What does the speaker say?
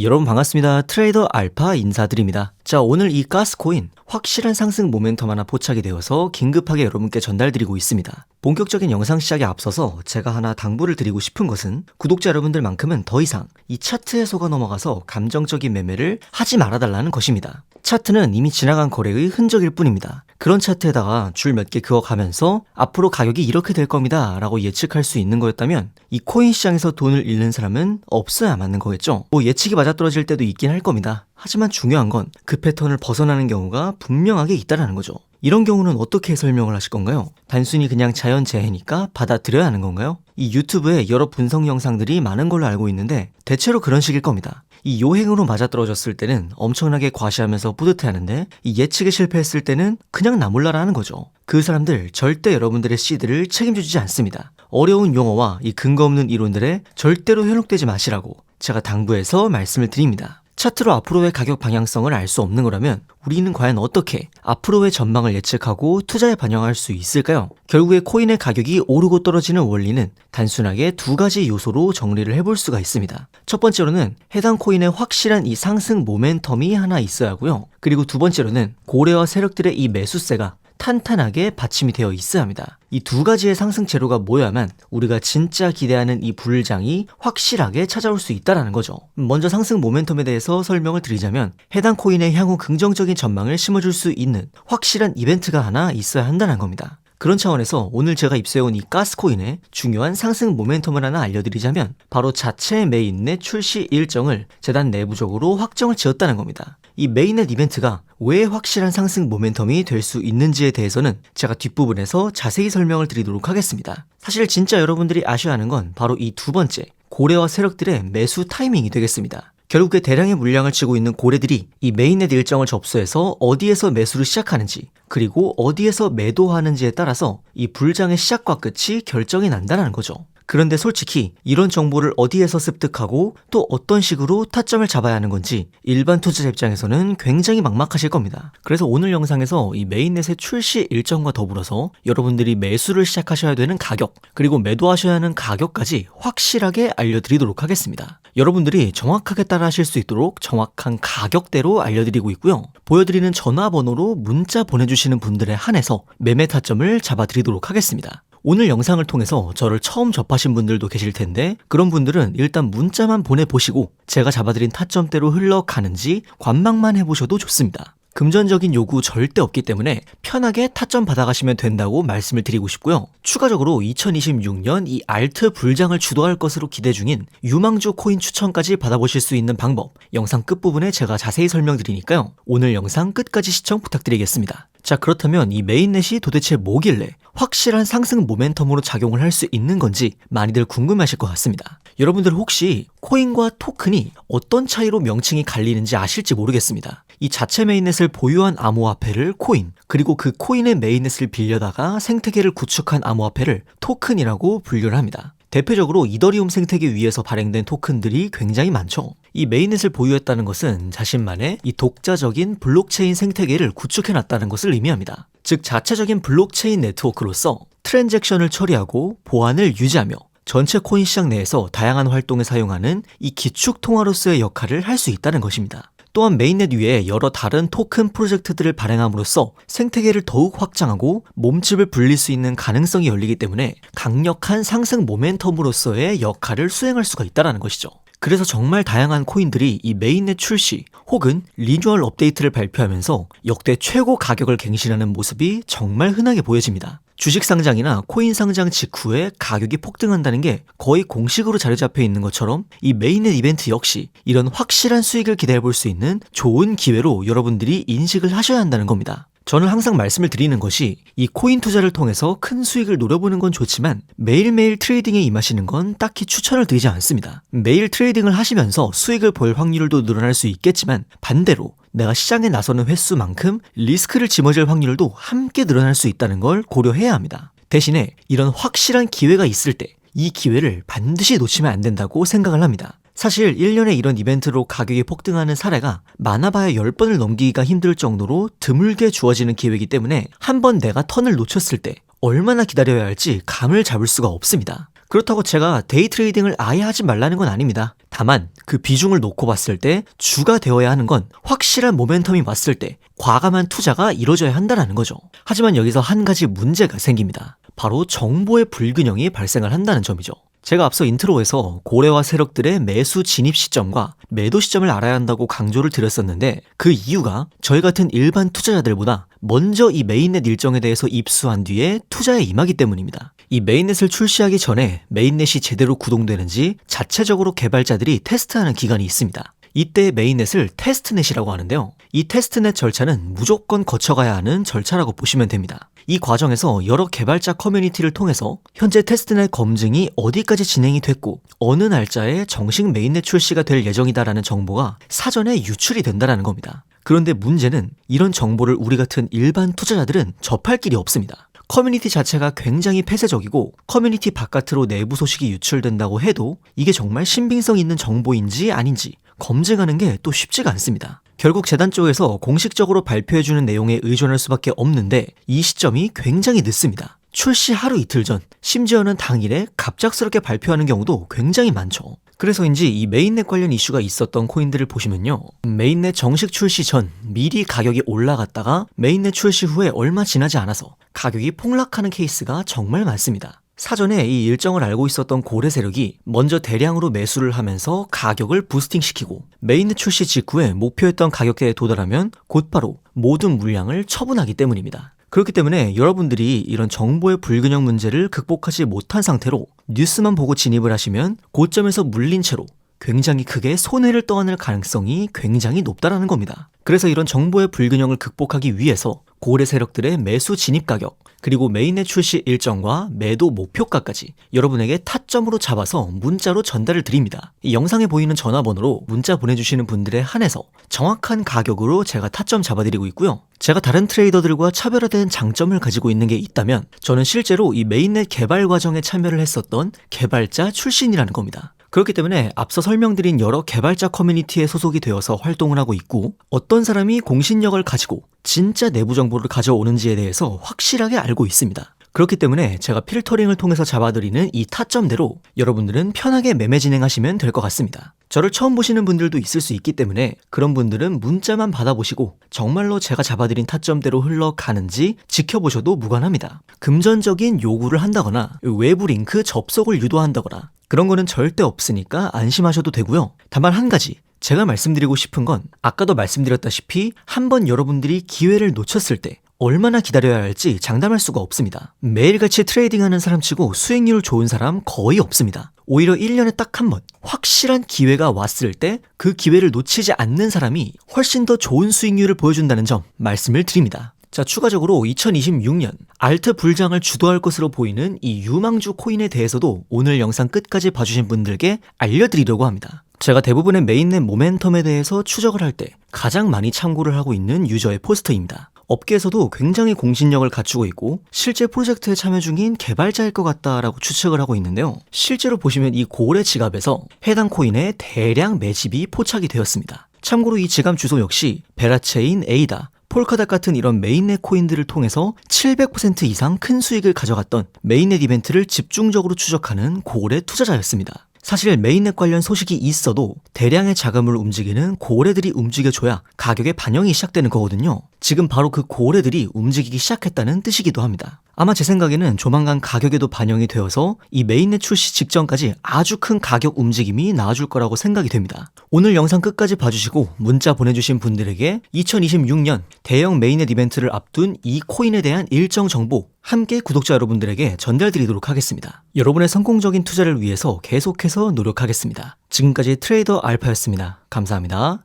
여러분 반갑습니다. 트레이더 알파 인사드립니다. 자, 오늘 이 가스코인 확실한 상승 모멘텀 하나 포착이 되어서 긴급하게 여러분께 전달드리고 있습니다. 본격적인 영상 시작에 앞서서 제가 하나 당부를 드리고 싶은 것은 구독자 여러분들만큼은 더 이상 이 차트에 속아 넘어가서 감정적인 매매를 하지 말아달라는 것입니다. 차트는 이미 지나간 거래의 흔적일 뿐입니다. 그런 차트에다가 줄 몇 개 그어가면서 앞으로 가격이 이렇게 될 겁니다 라고 예측할 수 있는 거였다면 이 코인 시장에서 돈을 잃는 사람은 없어야 맞는 거겠죠. 뭐 예측이 맞아떨어질 때도 있긴 할 겁니다. 하지만 중요한 건 그 패턴을 벗어나는 경우가 분명하게 있다는 거죠. 이런 경우는 어떻게 설명을 하실 건가요? 단순히 그냥 자연재해니까 받아들여야 하는 건가요? 이 유튜브에 여러 분석 영상들이 많은 걸로 알고 있는데 대체로 그런 식일 겁니다. 이 요행으로 맞아떨어졌을 때는 엄청나게 과시하면서 뿌듯해하는데 이 예측에 실패했을 때는 그냥 나 몰라라 하는 거죠. 그 사람들 절대 여러분들의 시드를 책임져주지 않습니다. 어려운 용어와 이 근거 없는 이론들에 절대로 현혹되지 마시라고 제가 당부해서 말씀을 드립니다. 차트로 앞으로의 가격 방향성을 알 수 없는 거라면 우리는 과연 어떻게 앞으로의 전망을 예측하고 투자에 반영할 수 있을까요? 결국에 코인의 가격이 오르고 떨어지는 원리는 단순하게 두 가지 요소로 정리를 해볼 수가 있습니다. 첫 번째로는 해당 코인의 확실한 이 상승 모멘텀이 하나 있어야 하고요. 그리고 두 번째로는 고래와 세력들의 이 매수세가 탄탄하게 받침이 되어 있어야 합니다. 이 두 가지의 상승 재료가 모여야만 우리가 진짜 기대하는 이 불장이 확실하게 찾아올 수 있다는 거죠. 먼저 상승 모멘텀에 대해서 설명을 드리자면 해당 코인의 향후 긍정적인 전망을 심어줄 수 있는 확실한 이벤트가 하나 있어야 한다는 겁니다. 그런 차원에서 오늘 제가 입수해온 이 가스코인의 중요한 상승 모멘텀을 하나 알려드리자면 바로 자체 메인넷 출시 일정을 재단 내부적으로 확정을 지었다는 겁니다. 이 메인넷 이벤트가 왜 확실한 상승 모멘텀이 될 수 있는지에 대해서는 제가 뒷부분에서 자세히 설명을 드리도록 하겠습니다. 사실 진짜 여러분들이 아셔야 하는 건 바로 이 두 번째, 고래와 세력들의 매수 타이밍이 되겠습니다. 결국에 대량의 물량을 치고 있는 고래들이 이 메인넷 일정을 접수해서 어디에서 매수를 시작하는지 그리고 어디에서 매도하는지에 따라서 이 불장의 시작과 끝이 결정이 난다는 거죠. 그런데 솔직히 이런 정보를 어디에서 습득하고 또 어떤 식으로 타점을 잡아야 하는 건지 일반 투자자 입장에서는 굉장히 막막하실 겁니다. 그래서 오늘 영상에서 이 메인넷의 출시 일정과 더불어서 여러분들이 매수를 시작하셔야 되는 가격 그리고 매도하셔야 하는 가격까지 확실하게 알려드리도록 하겠습니다. 여러분들이 정확하게 따라 하실 수 있도록 정확한 가격대로 알려드리고 있고요. 보여드리는 전화번호로 문자 보내주시는 분들에 한해서 매매 타점을 잡아드리도록 하겠습니다. 오늘 영상을 통해서 저를 처음 접하신 분들도 계실 텐데 그런 분들은 일단 문자만 보내보시고 제가 잡아드린 타점대로 흘러가는지 관망만 해보셔도 좋습니다. 금전적인 요구 절대 없기 때문에 편하게 타점 받아가시면 된다고 말씀을 드리고 싶고요. 추가적으로 2026년 이 알트 불장을 주도할 것으로 기대 중인 유망주 코인 추천까지 받아보실 수 있는 방법 영상 끝부분에 제가 자세히 설명드리니까요. 오늘 영상 끝까지 시청 부탁드리겠습니다. 자, 그렇다면 이 메인넷이 도대체 뭐길래 확실한 상승 모멘텀으로 작용을 할 수 있는 건지 많이들 궁금하실 것 같습니다. 여러분들 혹시 코인과 토큰이 어떤 차이로 명칭이 갈리는지 아실지 모르겠습니다. 이 자체 메인넷을 보유한 암호화폐를 코인, 그리고 그 코인의 메인넷을 빌려다가 생태계를 구축한 암호화폐를 토큰이라고 분류를 합니다. 대표적으로 이더리움 생태계 위에서 발행된 토큰들이 굉장히 많죠. 이 메인넷을 보유했다는 것은 자신만의 이 독자적인 블록체인 생태계를 구축해놨다는 것을 의미합니다. 즉 자체적인 블록체인 네트워크로서 트랜잭션을 처리하고 보안을 유지하며 전체 코인 시장 내에서 다양한 활동에 사용하는 이 기축 통화로서의 역할을 할 수 있다는 것입니다. 또한 메인넷 위에 여러 다른 토큰 프로젝트들을 발행함으로써 생태계를 더욱 확장하고 몸집을 불릴 수 있는 가능성이 열리기 때문에 강력한 상승 모멘텀으로서의 역할을 수행할 수가 있다는 것이죠. 그래서 정말 다양한 코인들이 이 메인넷 출시 혹은 리뉴얼 업데이트를 발표하면서 역대 최고 가격을 갱신하는 모습이 정말 흔하게 보여집니다. 주식 상장이나 코인 상장 직후에 가격이 폭등한다는 게 거의 공식으로 자리 잡혀 있는 것처럼 이 메인넷 이벤트 역시 이런 확실한 수익을 기대해 볼 수 있는 좋은 기회로 여러분들이 인식을 하셔야 한다는 겁니다. 저는 항상 말씀을 드리는 것이 이 코인 투자를 통해서 큰 수익을 노려보는 건 좋지만 매일매일 트레이딩에 임하시는 건 딱히 추천을 드리지 않습니다. 매일 트레이딩을 하시면서 수익을 볼 확률도 늘어날 수 있겠지만 반대로 내가 시장에 나서는 횟수만큼 리스크를 짊어질 확률도 함께 늘어날 수 있다는 걸 고려해야 합니다. 대신에 이런 확실한 기회가 있을 때 이 기회를 반드시 놓치면 안 된다고 생각을 합니다. 사실 1년에 이런 이벤트로 가격이 폭등하는 사례가 많아봐야 10번을 넘기기가 힘들 정도로 드물게 주어지는 기회이기 때문에 한번 내가 턴을 놓쳤을 때 얼마나 기다려야 할지 감을 잡을 수가 없습니다. 그렇다고 제가 데이 트레이딩을 아예 하지 말라는 건 아닙니다. 다만 그 비중을 놓고 봤을 때 주가 되어야 하는 건 확실한 모멘텀이 왔을 때 과감한 투자가 이루어져야 한다는 거죠. 하지만 여기서 한 가지 문제가 생깁니다. 바로 정보의 불균형이 발생을 한다는 점이죠. 제가 앞서 인트로에서 고래와 세력들의 매수 진입 시점과 매도 시점을 알아야 한다고 강조를 드렸었는데 그 이유가 저희 같은 일반 투자자들보다 먼저 이 메인넷 일정에 대해서 입수한 뒤에 투자에 임하기 때문입니다. 이 메인넷을 출시하기 전에 메인넷이 제대로 구동되는지 자체적으로 개발자들이 테스트하는 기간이 있습니다. 이때 메인넷을 테스트넷이라고 하는데요. 이 테스트넷 절차는 무조건 거쳐가야 하는 절차라고 보시면 됩니다. 이 과정에서 여러 개발자 커뮤니티를 통해서 현재 테스트넷 검증이 어디까지 진행이 됐고 어느 날짜에 정식 메인넷 출시가 될 예정이다라는 정보가 사전에 유출이 된다는 겁니다. 그런데 문제는 이런 정보를 우리 같은 일반 투자자들은 접할 길이 없습니다. 커뮤니티 자체가 굉장히 폐쇄적이고 커뮤니티 바깥으로 내부 소식이 유출된다고 해도 이게 정말 신빙성 있는 정보인지 아닌지 검증하는 게 또 쉽지가 않습니다. 결국 재단 쪽에서 공식적으로 발표해주는 내용에 의존할 수밖에 없는데 이 시점이 굉장히 늦습니다. 출시 하루 이틀 전, 심지어는 당일에 갑작스럽게 발표하는 경우도 굉장히 많죠. 그래서인지 이 메인넷 관련 이슈가 있었던 코인들을 보시면요. 메인넷 정식 출시 전 미리 가격이 올라갔다가 메인넷 출시 후에 얼마 지나지 않아서 가격이 폭락하는 케이스가 정말 많습니다. 사전에 이 일정을 알고 있었던 고래 세력이 먼저 대량으로 매수를 하면서 가격을 부스팅시키고 메인넷 출시 직후에 목표했던 가격대에 도달하면 곧바로 모든 물량을 처분하기 때문입니다. 그렇기 때문에 여러분들이 이런 정보의 불균형 문제를 극복하지 못한 상태로 뉴스만 보고 진입을 하시면 고점에서 물린 채로 굉장히 크게 손해를 떠안을 가능성이 굉장히 높다라는 겁니다. 그래서 이런 정보의 불균형을 극복하기 위해서 고래 세력들의 매수 진입 가격 그리고 메인넷 출시 일정과 매도 목표가까지 여러분에게 타점으로 잡아서 문자로 전달을 드립니다. 이 영상에 보이는 전화번호로 문자 보내주시는 분들에 한해서 정확한 가격으로 제가 타점 잡아드리고 있고요. 제가 다른 트레이더들과 차별화된 장점을 가지고 있는 게 있다면 저는 실제로 이 메인넷 개발 과정에 참여를 했었던 개발자 출신이라는 겁니다. 그렇기 때문에 앞서 설명드린 여러 개발자 커뮤니티에 소속이 되어서 활동을 하고 있고 어떤 사람이 공신력을 가지고 진짜 내부 정보를 가져오는지에 대해서 확실하게 알고 있습니다. 그렇기 때문에 제가 필터링을 통해서 잡아드리는 이 타점대로 여러분들은 편하게 매매 진행하시면 될 것 같습니다. 저를 처음 보시는 분들도 있을 수 있기 때문에 그런 분들은 문자만 받아보시고 정말로 제가 잡아드린 타점대로 흘러가는지 지켜보셔도 무관합니다. 금전적인 요구를 한다거나 외부 링크 접속을 유도한다거나 그런 거는 절대 없으니까 안심하셔도 되고요. 다만 한 가지 제가 말씀드리고 싶은 건 아까도 말씀드렸다시피 한번 여러분들이 기회를 놓쳤을 때 얼마나 기다려야 할지 장담할 수가 없습니다. 매일같이 트레이딩하는 사람치고 수익률 좋은 사람 거의 없습니다. 오히려 1년에 딱 한 번 확실한 기회가 왔을 때 그 기회를 놓치지 않는 사람이 훨씬 더 좋은 수익률을 보여준다는 점 말씀을 드립니다. 자, 추가적으로 2026년 알트 불장을 주도할 것으로 보이는 이 유망주 코인에 대해서도 오늘 영상 끝까지 봐주신 분들께 알려드리려고 합니다. 제가 대부분의 메인넷 모멘텀에 대해서 추적을 할 때 가장 많이 참고를 하고 있는 유저의 포스터입니다. 업계에서도 굉장히 공신력을 갖추고 있고 실제 프로젝트에 참여 중인 개발자일 것 같다라고 추측을 하고 있는데요. 실제로 보시면 이 고래 지갑에서 해당 코인의 대량 매집이 포착이 되었습니다. 참고로 이 지갑 주소 역시 베라체인, 에이다, 폴카닷 같은 이런 메인넷 코인들을 통해서 700% 이상 큰 수익을 가져갔던 메인넷 이벤트를 집중적으로 추적하는 고래 투자자였습니다. 사실 메인넷 관련 소식이 있어도 대량의 자금을 움직이는 고래들이 움직여줘야 가격에 반영이 시작되는 거거든요. 지금 바로 그 고래들이 움직이기 시작했다는 뜻이기도 합니다. 아마 제 생각에는 조만간 가격에도 반영이 되어서 이 메인넷 출시 직전까지 아주 큰 가격 움직임이 나와줄 거라고 생각이 됩니다. 오늘 영상 끝까지 봐주시고 문자 보내주신 분들에게 2026년 대형 메인넷 이벤트를 앞둔 이 코인에 대한 일정 정보 함께 구독자 여러분들에게 전달드리도록 하겠습니다. 여러분의 성공적인 투자를 위해서 계속해서 노력하겠습니다. 지금까지 트레이더 알파였습니다. 감사합니다.